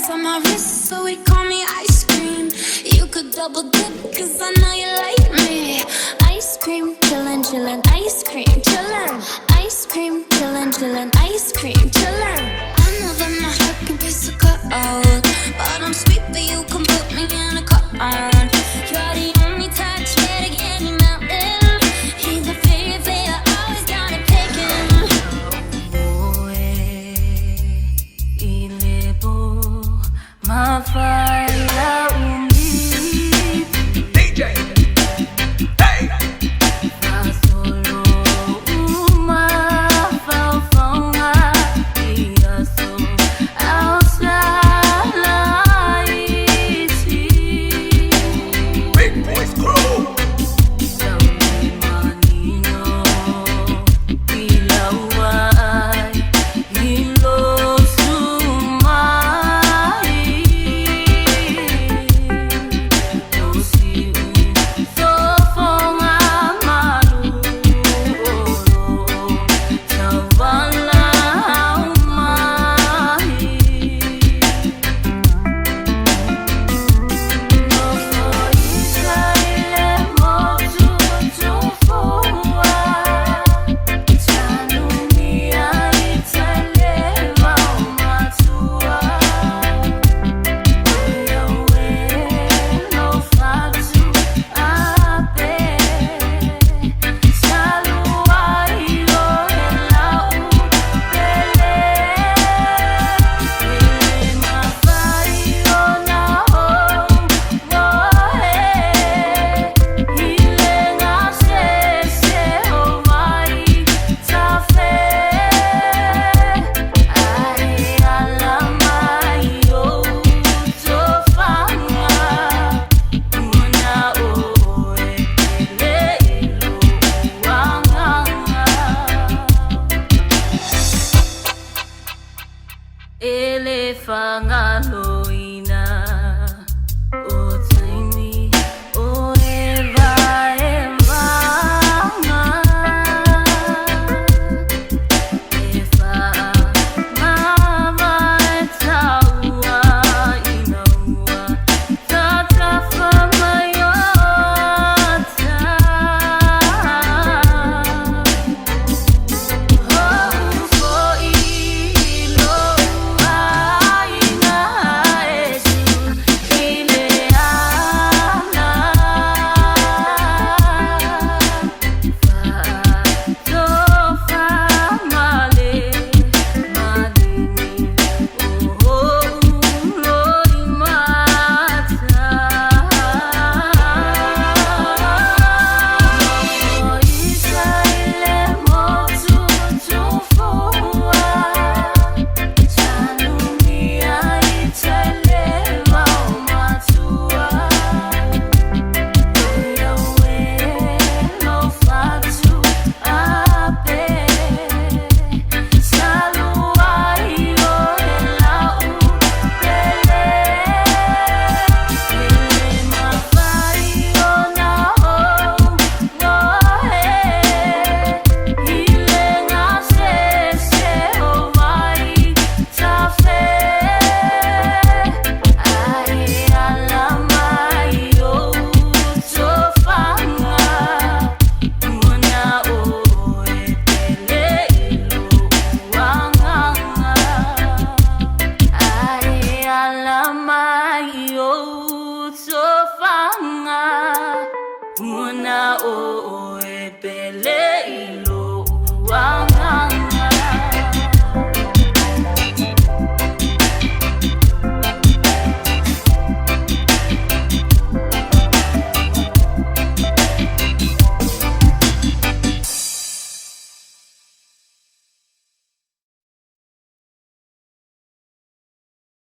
diamonds on my wrist, so we call me ice cream. You could double dip, cause I know you like me. Ice cream, chillin', chillin', ice cream, chillin'. Ice cream, chillin', chillin', ice cream, chillin'. I know that my heart can be so cold, but I'm sweet, but you can put me in a cone. You're the only touch that get me melting. He's a favorite, always down to picking. Mafala umi DJ, hey! Fasolo uma falfonga Iaso ausala iti Big Boys Crew! Sawi manino Ilawai Ilo sumai Elefangaloina Otaimi Oeva Evanga Efa Mama Etaua Inaua Tata Famayota Una